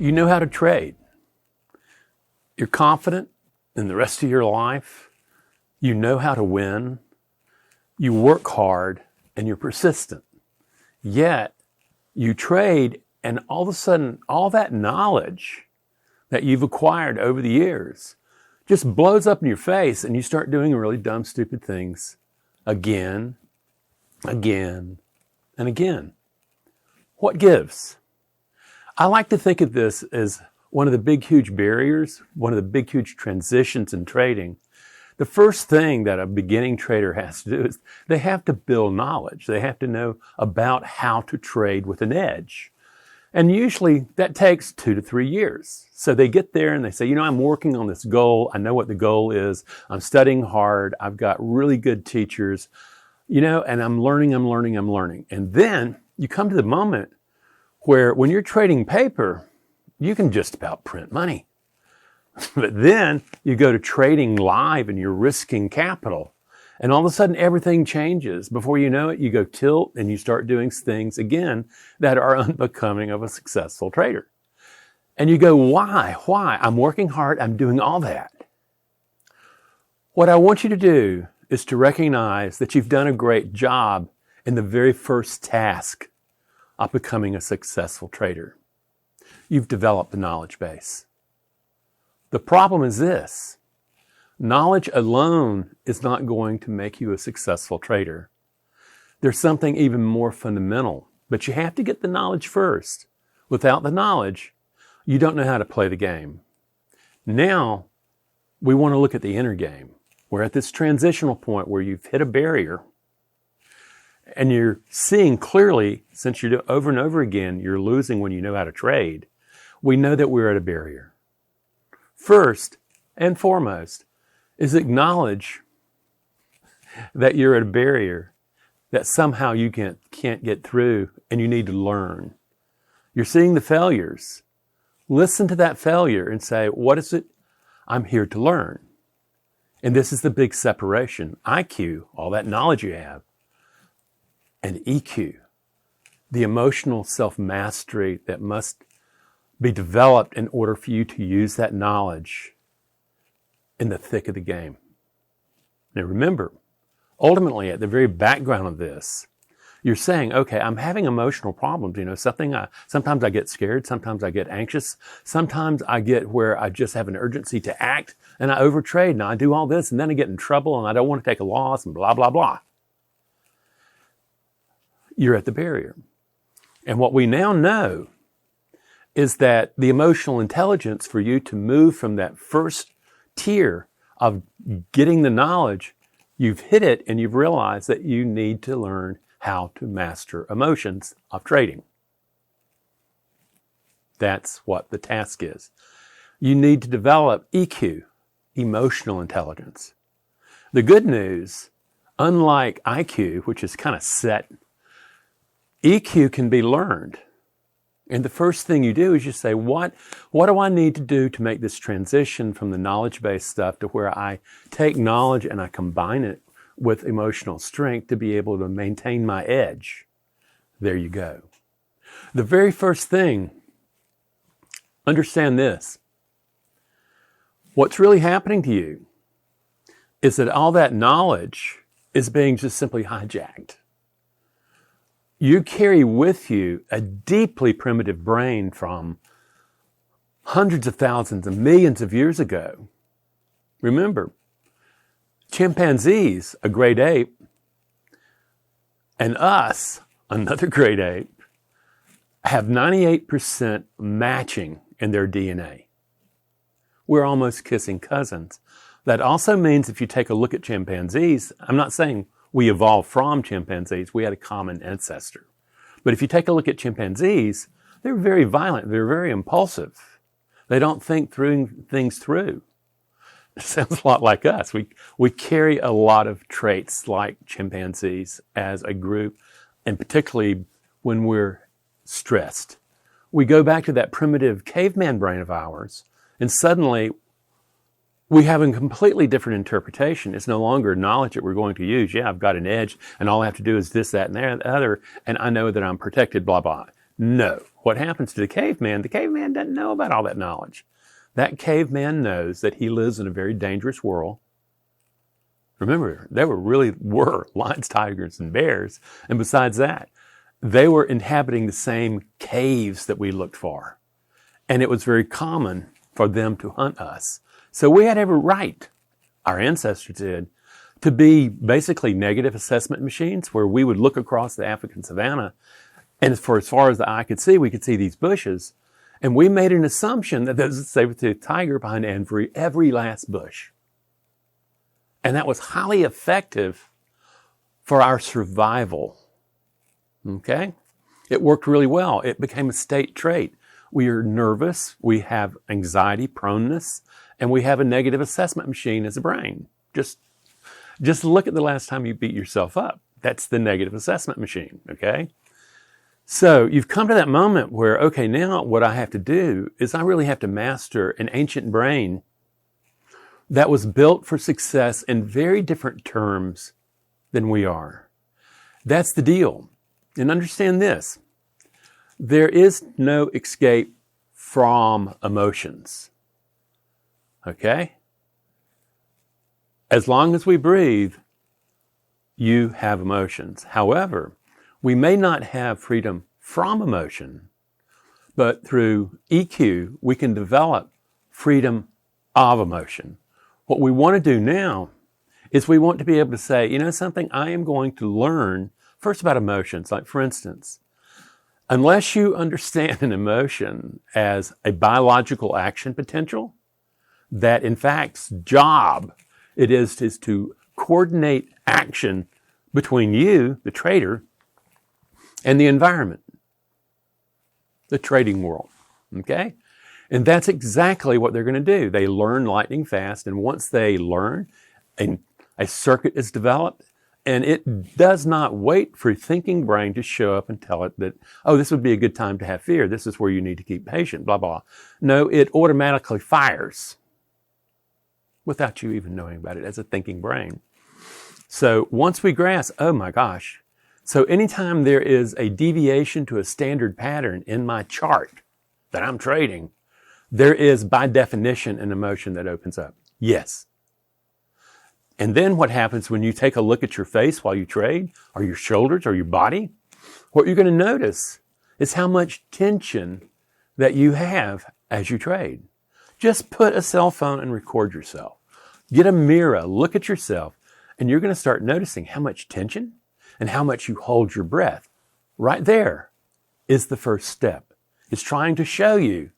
You know how to trade. You're confident in the rest of your life. You know how to win. You work hard and you're persistent. Yet you trade, and all of a sudden, all that knowledge that you've acquired over the years just blows up in your face, and you start doing really dumb, stupid things again, and again. What gives? I like to think of this as one of the big, huge barriers, one of the big, huge transitions in trading. The first thing that a beginning trader has to do is they have to build knowledge. They have to know about how to trade with an edge. And usually that takes 2 to 3 years. So they get there and they say, I'm working on this goal. I know what the goal is. I'm studying hard. I've got really good teachers, and I'm learning. And then you come to the moment where when you're trading paper, you can just about print money. But then you go to trading live and you're risking capital. And all of a sudden everything changes. Before you know it, you go tilt and you start doing things again that are unbecoming of a successful trader. And you go, why? I'm working hard. I'm doing all that. What I want you to do is to recognize that you've done a great job in the very first task of becoming a successful trader. You've developed the knowledge base. The problem is this: knowledge alone is not going to make you a successful trader. There's something even more fundamental, but you have to get the knowledge first. Without the knowledge, you don't know how to play the game. Now, we want to look at the inner game. We're at this transitional point where you've hit a barrier and you're seeing clearly, since you're over and over again, you're losing when you know how to trade. We know that we're at a barrier. First and foremost is acknowledge that you're at a barrier that somehow you can't get through, and you need to learn. You're seeing the failures. Listen to that failure and say, what is it? I'm here to learn. And this is the big separation. IQ, all that knowledge you have, and EQ, the emotional self-mastery that must be developed in order for you to use that knowledge in the thick of the game. Now remember, ultimately at the very background of this, you're saying, okay, I'm having emotional problems. Sometimes I get scared. Sometimes I get anxious. Sometimes I get where I just have an urgency to act and I overtrade and I do all this and then I get in trouble and I don't want to take a loss and blah, blah, blah. You're at the barrier. And what we now know is that the emotional intelligence for you to move from that first tier of getting the knowledge, you've hit it and you've realized that you need to learn how to master emotions of trading. That's what the task is. You need to develop EQ, emotional intelligence. The good news, unlike IQ, which is kind of set, EQ can be learned. And the first thing you do is you say, what do I need to do to make this transition from the knowledge-based stuff to where I take knowledge and I combine it with emotional strength to be able to maintain my edge? There you go. The very first thing, understand this. What's really happening to you is that all that knowledge is being just simply hijacked. You carry with you a deeply primitive brain from hundreds of thousands and millions of years ago. Remember, chimpanzees, a great ape, and us, another great ape, have 98% matching in their DNA. We're almost kissing cousins. That also means if you take a look at chimpanzees, I'm not saying we evolved from chimpanzees. We had a common ancestor. But if you take a look at chimpanzees, they're very violent. They're very impulsive. They don't think things through. It sounds a lot like us. We carry a lot of traits like chimpanzees as a group, and particularly when we're stressed. We go back to that primitive caveman brain of ours, and suddenly we have a completely different interpretation. It's no longer knowledge that we're going to use. Yeah, I've got an edge, and all I have to do is this, that, and the other, and I know that I'm protected, blah, blah. No. What happens to the caveman doesn't know about all that knowledge. That caveman knows that he lives in a very dangerous world. Remember, there were lions, tigers, and bears. And besides that, they were inhabiting the same caves that we looked for. And it was very common for them to hunt us. So we had every right, our ancestors did, to be basically negative assessment machines where we would look across the African savanna, and for as far as the eye could see, we could see these bushes. And we made an assumption that there's a saber-toothed tiger behind every last bush. And that was highly effective for our survival. Okay? It worked really well. It became a state trait. We are nervous, we have anxiety proneness, and we have a negative assessment machine as a brain. Just look at the last time you beat yourself up. That's the negative assessment machine, okay? So you've come to that moment where, okay, now what I have to do is I really have to master an ancient brain that was built for success in very different terms than we are. That's the deal. And understand this. There is no escape from emotions. Okay? As long as we breathe, you have emotions. However, we may not have freedom from emotion, but through EQ, we can develop freedom of emotion. What we want to do now is we want to be able to say, you know something, I am going to learn first about emotions. Like for instance, unless you understand an emotion as a biological action potential, that in fact's job it is to coordinate action between you, the trader, and the environment, the trading world, okay? And that's exactly what they're going to do. They learn lightning fast, and once they learn, a circuit is developed, and it does not wait for a thinking brain to show up and tell it that, oh, this would be a good time to have fear. This is where you need to keep patient, blah, blah. No, it automatically fires without you even knowing about it as a thinking brain. So once we grasp, oh my gosh, so anytime there is a deviation to a standard pattern in my chart that I'm trading, there is by definition an emotion that opens up. Yes. And then what happens when you take a look at your face while you trade, or your shoulders, or your body? What you're going to notice is how much tension that you have as you trade. Just put a cell phone and record yourself. Get a mirror, look at yourself, and you're going to start noticing how much tension and how much you hold your breath. Right there is the first step. It's trying to show you,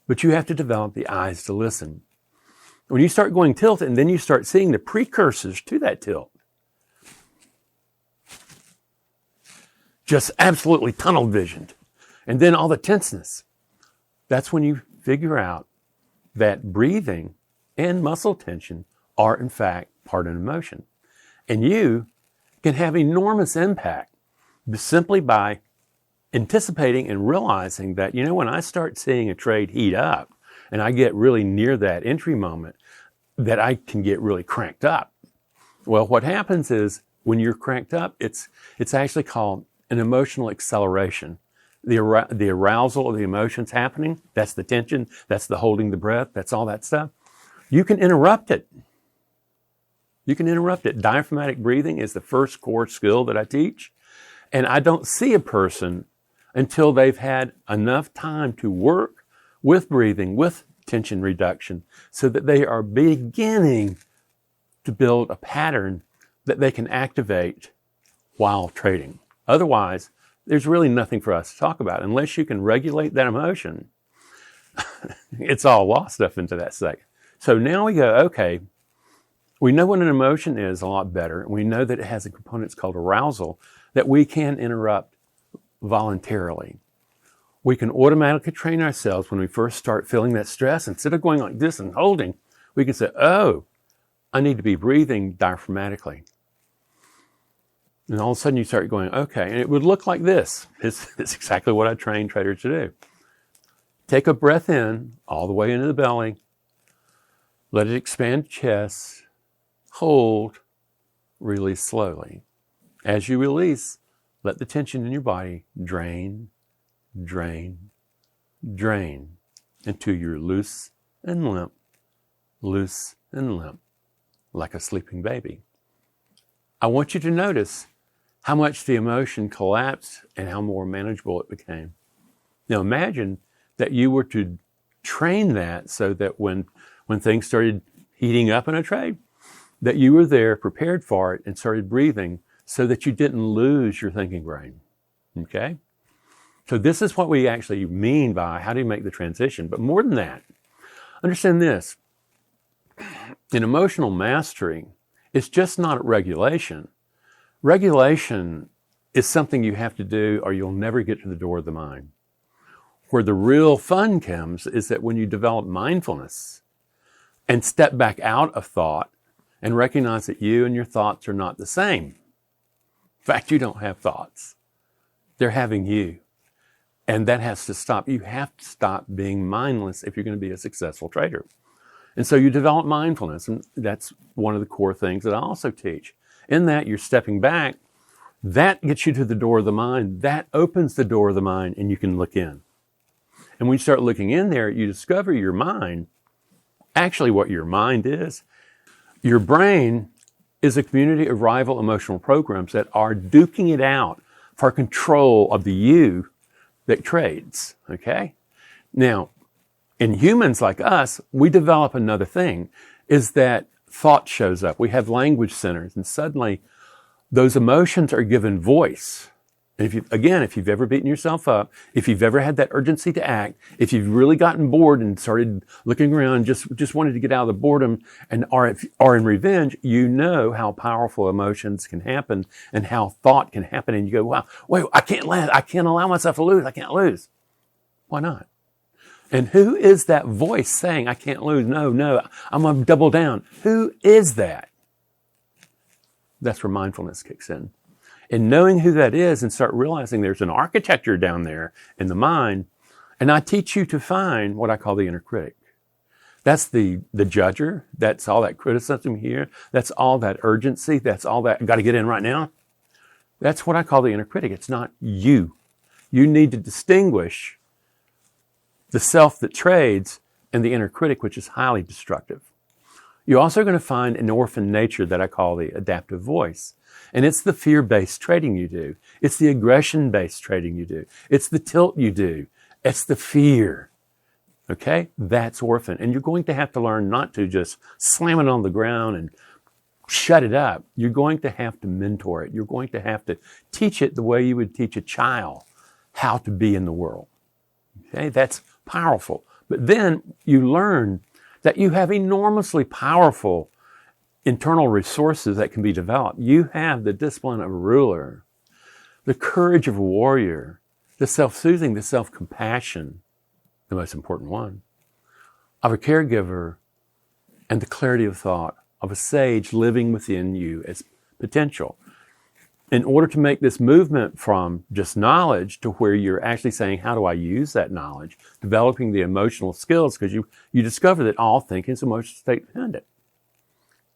but you have to develop the eyes to listen. When you start going tilt, and then you start seeing the precursors to that tilt, just absolutely tunnel visioned, and then all the tenseness, that's when you figure out that breathing and muscle tension are in fact part of emotion. And you can have enormous impact simply by anticipating and realizing that, you know, when I start seeing a trade heat up and I get really near that entry moment, that I can get really cranked up. Well, what happens is when you're cranked up, it's actually called an emotional acceleration. The arousal of the emotions happening, that's the tension, that's the holding the breath, that's all that stuff. You can interrupt it. You can interrupt it. Diaphragmatic breathing is the first core skill that I teach. And I don't see a person until they've had enough time to work with breathing, with tension reduction, so that they are beginning to build a pattern that they can activate while trading. Otherwise, there's really nothing for us to talk about. Unless you can regulate that emotion, it's all lost up into that second. So now we go, okay, we know what an emotion is a lot better. We know that it has a component called arousal that we can interrupt voluntarily. We can automatically train ourselves when we first start feeling that stress. Instead of going like this and holding, we can say, oh, I need to be breathing diaphragmatically. And all of a sudden you start going, okay, and it would look like this. It's exactly what I train traders to do. Take a breath in all the way into the belly. Let it expand chest. Hold. Release slowly. As you release, let the tension in your body drain, drain, drain, until you're loose and limp, like a sleeping baby. I want you to notice how much the emotion collapsed and how more manageable it became. Now imagine that you were to train that so that when things started heating up in a trade, that you were there prepared for it and started breathing so that you didn't lose your thinking brain. Okay? So this is what we actually mean by how do you make the transition. But more than that, understand this. In emotional mastery, it's just not regulation. Regulation is something you have to do or you'll never get to the door of the mind. Where the real fun comes is that when you develop mindfulness and step back out of thought and recognize that you and your thoughts are not the same. In fact, you don't have thoughts. They're having you. And that has to stop. You have to stop being mindless if you're going to be a successful trader. And so you develop mindfulness, and that's one of the core things that I also teach. In that, you're stepping back. That gets you to the door of the mind. That opens the door of the mind, and you can look in. And when you start looking in there, you discover your mind. Actually, what your mind is, your brain is a community of rival emotional programs that are duking it out for control of the you that trades, okay? Now, in humans like us, we develop another thing, is that thought shows up. We have language centers, and suddenly those emotions are given voice. And if you've ever beaten yourself up, if you've ever had that urgency to act, if you've really gotten bored and started looking around, just wanted to get out of the boredom and are in revenge, you know how powerful emotions can happen and how thought can happen. And you go, wow, wait, I can't allow myself to lose. I can't lose. Why not? And who is that voice saying, I can't lose? No, I'm going to double down. Who is that? That's where mindfulness kicks in. And knowing who that is and start realizing there's an architecture down there in the mind. And I teach you to find what I call the inner critic. That's the judger. That's all that criticism here. That's all that urgency. That's all that, got to get in right now. That's what I call the inner critic. It's not you. You need to distinguish the self that trades and the inner critic, which is highly destructive. You're also going to find an orphan nature that I call the adaptive voice. And it's the fear-based trading you do. It's the aggression-based trading you do. It's the tilt you do. It's the fear. Okay? That's orphan. And you're going to have to learn not to just slam it on the ground and shut it up. You're going to have to mentor it. You're going to have to teach it the way you would teach a child how to be in the world. Okay? That's powerful. But then you learn that you have enormously powerful internal resources that can be developed. You have the discipline of a ruler, the courage of a warrior, the self-soothing, the self-compassion, the most important one, of a caregiver, and the clarity of thought of a sage living within you as potential. In order to make this movement from just knowledge to where you're actually saying, how do I use that knowledge, developing the emotional skills, because you discover that all thinking is emotional state dependent.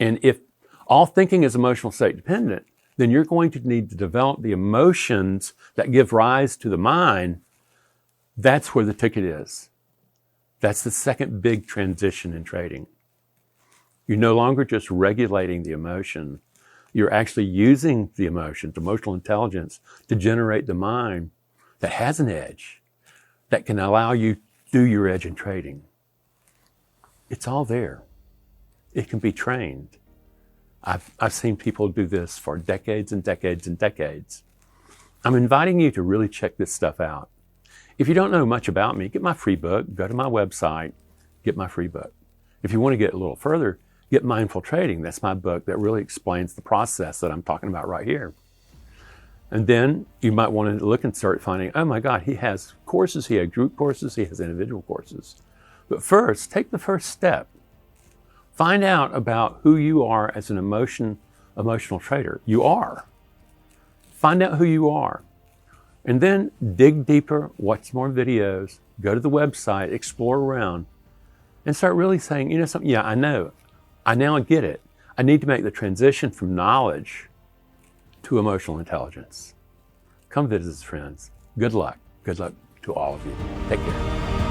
And if all thinking is emotional state dependent, then you're going to need to develop the emotions that give rise to the mind. That's where the ticket is. That's the second big transition in trading. You're no longer just regulating the emotion. You're actually using the emotions, emotional intelligence, to generate the mind that has an edge, that can allow you to do your edge in trading. It's all there. It can be trained. I've seen people do this for decades and decades and decades. I'm inviting you to really check this stuff out. If you don't know much about me, get my free book, go to my website, get my free book. If you want to get a little further, get Mindful Trading. That's my book that really explains the process that I'm talking about right here. And then you might want to look and start finding, oh my God, he has courses, he has group courses, he has individual courses. But first, take the first step. Find out about who you are as an emotional trader. You are. Find out who you are. And then dig deeper, watch more videos, go to the website, explore around, and start really saying, you know something, yeah, I know. I now get it. I need to make the transition from knowledge to emotional intelligence. Come visit us, friends. Good luck. Good luck to all of you. Take care.